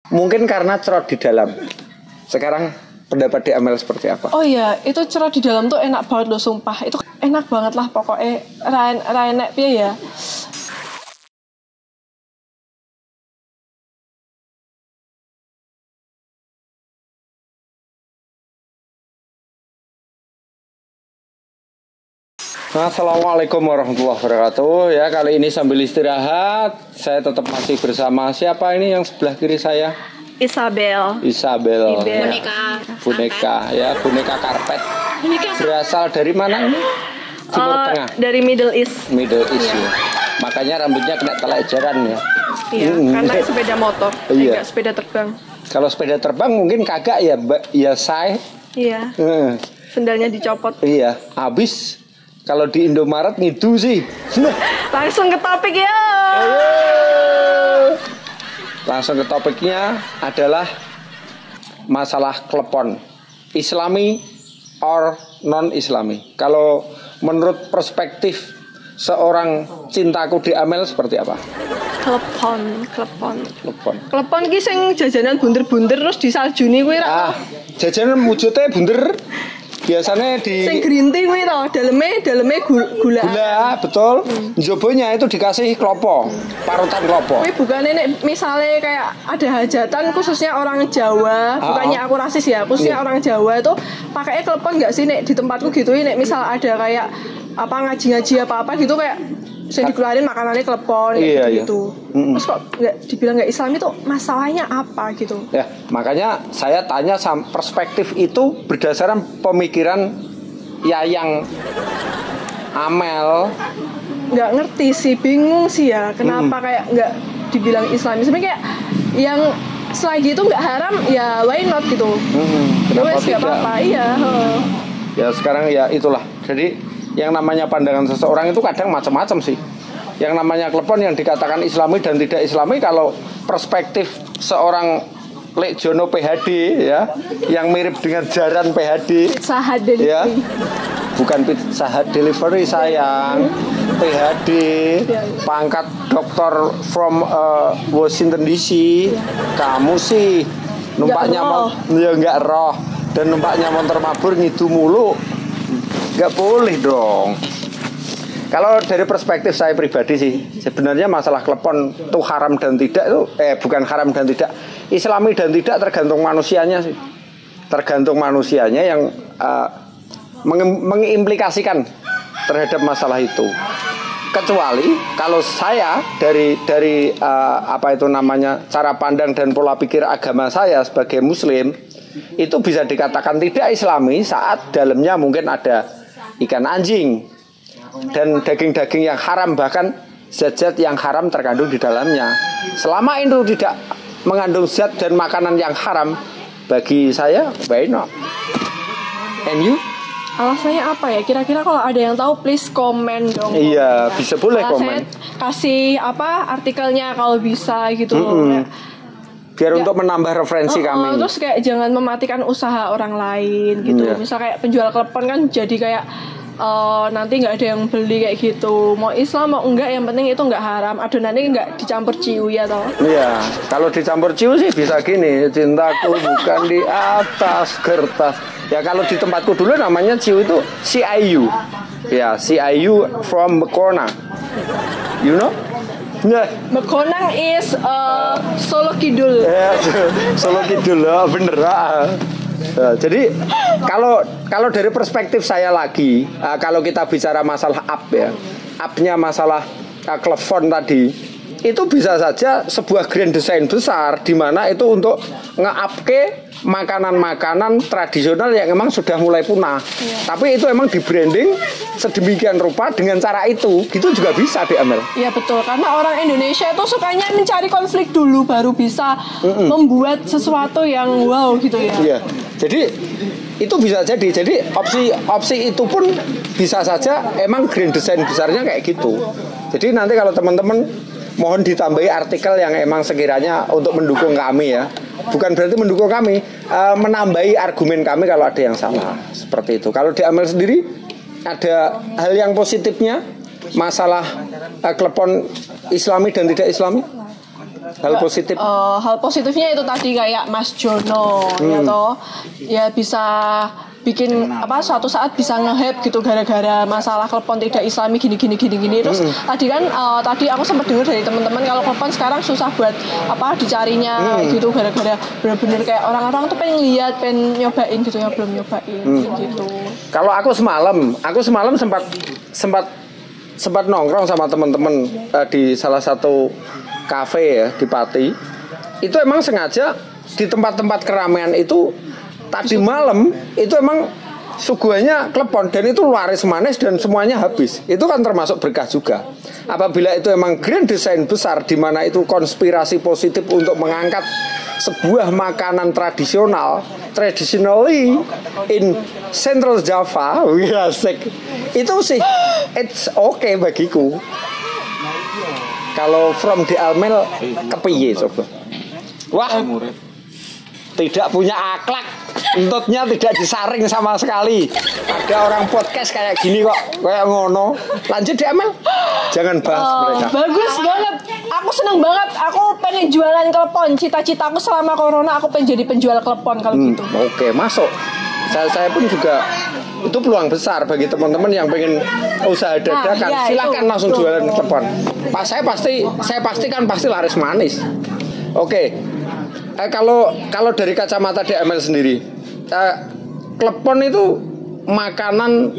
Mungkin karena cerot di dalam. Sekarang pendapat di Amel seperti apa? Oh iya, itu cerot di dalam tuh enak banget loh, sumpah. Itu enak banget lah pokoknya. Enak piye ya. Assalamualaikum warahmatullahi wabarakatuh. Ya, kali ini sambil istirahat, saya tetap masih bersama siapa ini yang sebelah kiri saya? Isabel. Ya. Boneka karpet. Berasal dari mana ini? Timur Tengah. Dari Middle East. Ya. Makanya rambutnya kena telejaran ya. Iya, karena sepeda motor, enggak sepeda terbang. Kalau sepeda terbang mungkin kagak ya, ya say. Iya. Sendalnya dicopot. Iya, habis. Kalau di Indomaret ngidu sih. Langsung ke topik ya. Langsung ke topiknya adalah masalah klepon. Islami or non-Islami. Kalau menurut perspektif seorang cintaku di Amel seperti apa? Klepon ki sing jajanan bunder-bunder terus disaljuni kuwi ra. Jajanan wujudnya bunder. Biasanya di sing green tea kuwi to, daleme gula. Gula, betul. Njobanya itu dikasih klopo, parutan klopo. Kuwi bukane nek misale kayak ada hajatan khususnya orang Jawa, bukannya aku rasis ya, khususnya orang Jawa itu pakainya klepon enggak sih nek di tempatku gitu, nek misal ada kayak apa ngaji-ngaji apa-apa gitu kayak sing dikeluarin makanannya klepon gitu. Terus kok nggak dibilang nggak Islam itu masalahnya apa gitu? Ya makanya saya tanya perspektif itu berdasarkan pemikiran Yayang Amel. Nggak ngerti sih, bingung sih ya kenapa kayak nggak dibilang Islam. Sebenarnya kayak yang selagi itu nggak haram ya why not gitu. Kenapa tidak apa-apa, iya. Ya sekarang ya itulah. Jadi yang namanya pandangan seseorang itu kadang macam-macam sih. Yang namanya klepon yang dikatakan Islami dan tidak Islami, kalau perspektif seorang Lek Jono PhD ya, yang mirip dengan jaran PhD. Pizza Hut delivery. Ya, bukan Pizza Hut delivery sayang. PhD, pangkat doktor from Washington DC. Kamu sih numpaknya nggak roh dan numpaknya motor mabur ngidu mulu. Nggak boleh dong. Kalau dari perspektif saya pribadi sih, sebenarnya masalah klepon itu haram dan tidak itu bukan haram dan tidak, Islami dan tidak, tergantung manusianya sih. Tergantung manusianya yang mengimplikasikan terhadap masalah itu. Kecuali kalau saya dari apa itu namanya cara pandang dan pola pikir agama saya sebagai muslim, itu bisa dikatakan tidak Islami saat dalamnya mungkin ada ikan anjing dan daging-daging yang haram, bahkan zat-zat yang haram terkandung di dalamnya. Selama itu tidak mengandung zat dan makanan yang haram, bagi saya why not? And you? Alasannya apa ya? Kira-kira kalau ada yang tahu please komen dong. Iya, bisa boleh komen. Kasih apa artikelnya kalau bisa gitu. Biar untuk menambah referensi kami. Terus kayak jangan mematikan usaha orang lain gitu. Misal kayak penjual klepon kan jadi kayak nanti nggak ada yang beli kayak gitu. Mau Islam mau enggak, yang penting itu nggak haram. Adonannya nggak dicampur ciu ya toh. Iya, kalau dicampur ciu sih bisa gini, cintaku bukan di atas kertas. Ya kalau di tempatku dulu namanya ciu itu CIU. Ya, CIU from Mekona. You know? Mekonang is Solo Kidul. Solo Kidul, bener. Jadi kalau dari perspektif saya lagi, kalau kita bicara masalah upnya masalah klepon tadi, itu bisa saja sebuah grand design besar di mana itu untuk nge-up makanan-makanan tradisional yang memang sudah mulai punah. Tapi itu emang di branding sedemikian rupa dengan cara itu, gitu juga bisa di Amel. Iya betul, karena orang Indonesia itu sukanya mencari konflik dulu baru bisa membuat sesuatu yang wow gitu ya. Iya. Jadi itu bisa jadi opsi itu pun bisa saja emang grand design besarnya kayak gitu. Jadi nanti kalau teman-teman mohon ditambahi artikel yang emang sekiranya untuk mendukung kami ya. Bukan berarti mendukung kami, menambahi argumen kami kalau ada yang salah. Seperti itu. Kalau di Amel sendiri ada hal yang positifnya masalah klepon Islami dan tidak Islami? hal positif. Hal positifnya itu tadi kayak Mas Jono ya toh, ya bisa bikin suatu saat bisa nge-hype gitu gara-gara masalah klepon tidak islami gini. Terus tadi kan tadi aku sempat dengar dari teman-teman kalau klepon sekarang susah buat dicarinya gitu gara-gara bener-bener kayak orang-orang tuh pengen lihat, pengen nyobain gitu ya, belum nyobain gitu. Kalau aku semalam sempat nongkrong sama teman-teman di salah satu kafe ya di Pati. Itu emang sengaja di tempat-tempat keramaian itu tadi malam itu emang suguhannya klepon dan itu laris manis dan semuanya habis. Itu kan termasuk berkah juga. Apabila itu emang grand design besar di mana itu konspirasi positif untuk mengangkat sebuah makanan traditionally in Central Java, itu sih it's okay bagiku. Kalau from the Almel kepiye coba? Wah, tidak punya akhlak, entutnya tidak disaring sama sekali. Ada orang podcast kayak gini kok, kayak ngono. Lanjut di Amel, jangan bahas mereka. Bagus banget, aku seneng banget. Aku pengen jualan klepon. Cita-cita aku selama corona aku pengen jadi penjual klepon kalau gitu. Oke, masuk. Saya pun juga itu peluang besar bagi teman-teman yang pengen usaha dadakan. Silakan langsung jualan klepon. Saya pastikan pasti laris manis. Oke. Kalau dari kacamata DML sendiri, klepon itu makanan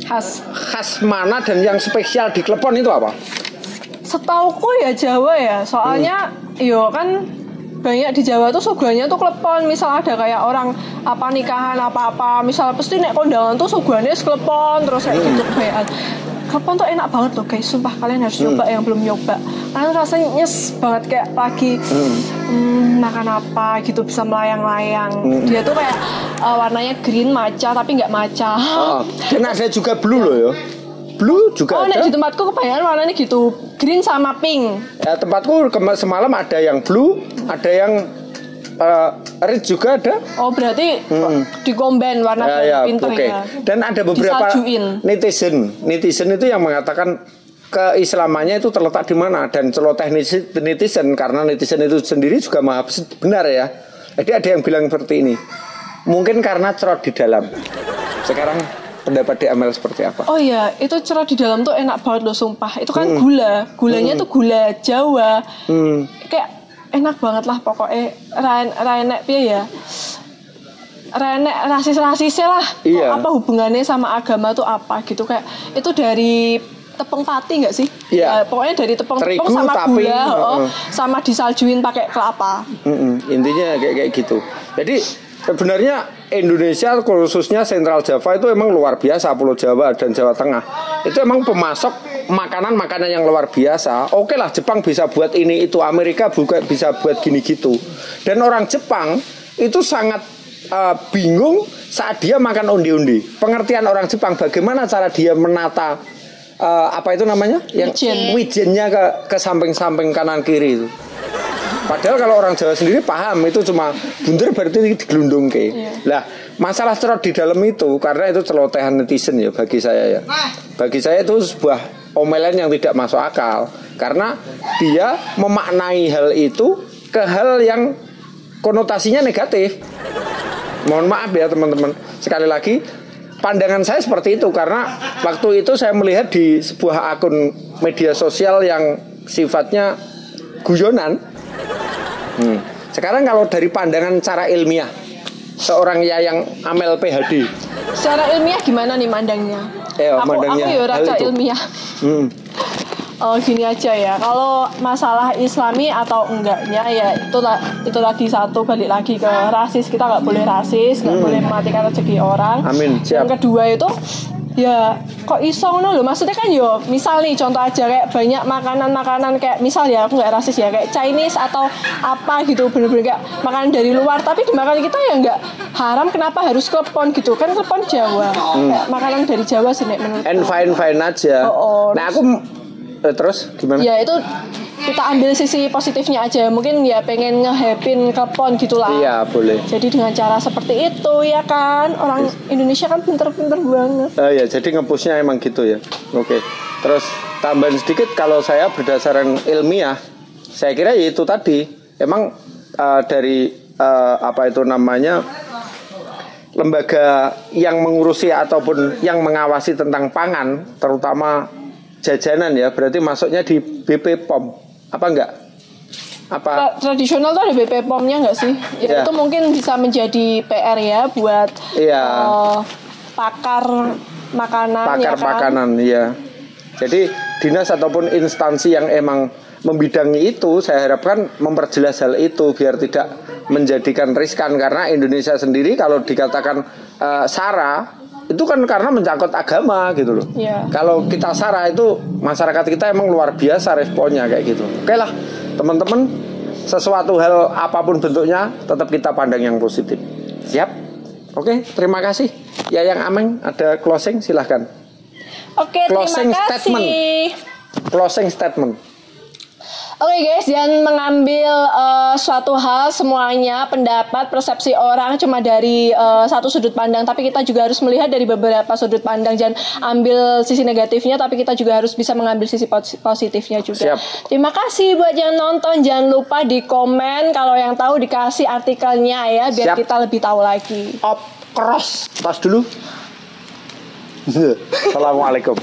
khas mana dan yang spesial di klepon itu apa? Setauku ya Jawa ya, soalnya yo kan banyak di Jawa tuh suguhannya tuh klepon. Misal ada kayak orang nikahan apa misal pasti nek kondangan tuh suguhannya klepon terus kayak gitu kayak. Klepon tuh enak banget loh guys, sumpah kalian harus coba yang belum nyoba. Karena rasanya nyes banget kayak lagi makan apa gitu bisa melayang-layang. Dia tuh kayak warnanya green matcha tapi nggak matcha. Dan ada juga blue loh ya. Blue juga ada. Di tempatku kebanyakan warnanya gitu, green sama pink. Ya, tempatku semalam ada yang blue, ada yang red juga ada. Oh berarti dikomben warna pinter ya. Dan ada beberapa netizen itu yang mengatakan keislamannya itu terletak di mana dan celoteh netizen karena netizen itu sendiri juga maha benar ya. Jadi ada yang bilang seperti ini. Mungkin karena cerot di dalam. Sekarang pendapat DML seperti apa? Oh iya, itu cerot di dalam tuh enak banget loh sumpah. Itu kan gulanya tuh gula Jawa. Kayak enak banget lah pokoknya. Renek ya renek rasis-rasisnya lah. Iya. Apa hubungannya sama agama tuh apa gitu. Kayak itu dari tepung pati nggak sih? Iya. Pokoknya dari tepung sama gula sama disaljuin pakai kelapa. Intinya kayak gitu. Jadi sebenarnya Indonesia khususnya Central Java itu emang luar biasa. Pulau Jawa dan Jawa Tengah itu emang pemasok makanan-makanan yang luar biasa. Oke lah Jepang bisa buat ini itu, Amerika juga bisa buat gini gitu. Dan orang Jepang itu sangat bingung saat dia makan undi-undi. Pengertian orang Jepang bagaimana cara dia menata apa itu namanya yang wijennya ke samping-samping kanan kiri itu. Padahal kalau orang Jawa sendiri paham itu cuma buntir berarti digelundung ke. Lah masalah cerot di dalam itu karena itu celotehan netizen ya bagi saya ya. Bagi saya itu sebuah omelan yang tidak masuk akal karena dia memaknai hal itu ke hal yang konotasinya negatif. Mohon maaf ya teman-teman. Sekali lagi pandangan saya seperti itu karena waktu itu saya melihat di sebuah akun media sosial yang sifatnya guyonan. Sekarang kalau dari pandangan cara ilmiah seorang Yayang Amel PhD, secara ilmiah gimana nih mandangnya? Aku ya raca ilmiah. Gini aja ya, kalau masalah Islami atau enggaknya ya itu tadi satu, balik lagi ke rasis. Kita nggak boleh rasis, nggak boleh mematikan rezeki orang. Amin. Siap. Yang kedua itu ya kok iso ngono lho, maksudnya kan yo misal nih contoh aja kayak banyak makanan kayak misal ya aku nggak rasis ya kayak Chinese atau apa gitu, bener-bener kayak makanan dari luar tapi dimakan kita ya nggak haram, kenapa harus klepon gitu kan, klepon Jawa kayak makanan dari Jawa sih menurut fine aja. Nah aku terus gimana? Ya itu kita ambil sisi positifnya aja, mungkin ya pengen nge-hypein klepon gitulah. Iya boleh. Jadi dengan cara seperti itu ya kan, orang Indonesia kan pinter-pinter banget. Ya jadi nge-pushnya emang gitu ya. Oke. Terus tambahan sedikit, kalau saya berdasarkan ilmiah Saya kira ya itu tadi. Emang dari apa itu namanya lembaga yang mengurusi ataupun yang mengawasi tentang pangan, terutama jajanan ya, berarti masuknya di BP POM apa enggak? Apa tradisional tuh ada BP POM-nya enggak sih? Ya, itu mungkin bisa menjadi PR ya buat pakar makanan. Pakar makanan ya. Jadi dinas ataupun instansi yang emang membidangi itu, saya harapkan memperjelas hal itu biar tidak menjadikan riskan, karena Indonesia sendiri kalau dikatakan SARA itu kan karena mencangkut agama gitu loh. Kalau kita SARA itu masyarakat kita emang luar biasa responnya kayak gitu. Oke lah teman-teman, sesuatu hal apapun bentuknya tetap kita pandang yang positif. Siap? Oke, terima kasih. Yayang Ameng ada closing silahkan. Oke, terima kasih. Closing statement. Oke guys, jangan mengambil suatu hal semuanya pendapat persepsi orang cuma dari satu sudut pandang, tapi kita juga harus melihat dari beberapa sudut pandang. Jangan ambil sisi negatifnya, tapi kita juga harus bisa mengambil sisi positifnya juga. Siap. Terima kasih buat yang nonton, jangan lupa di komen kalau yang tahu dikasih artikelnya ya biar kita lebih tahu lagi. Cross, tas dulu. Assalamualaikum.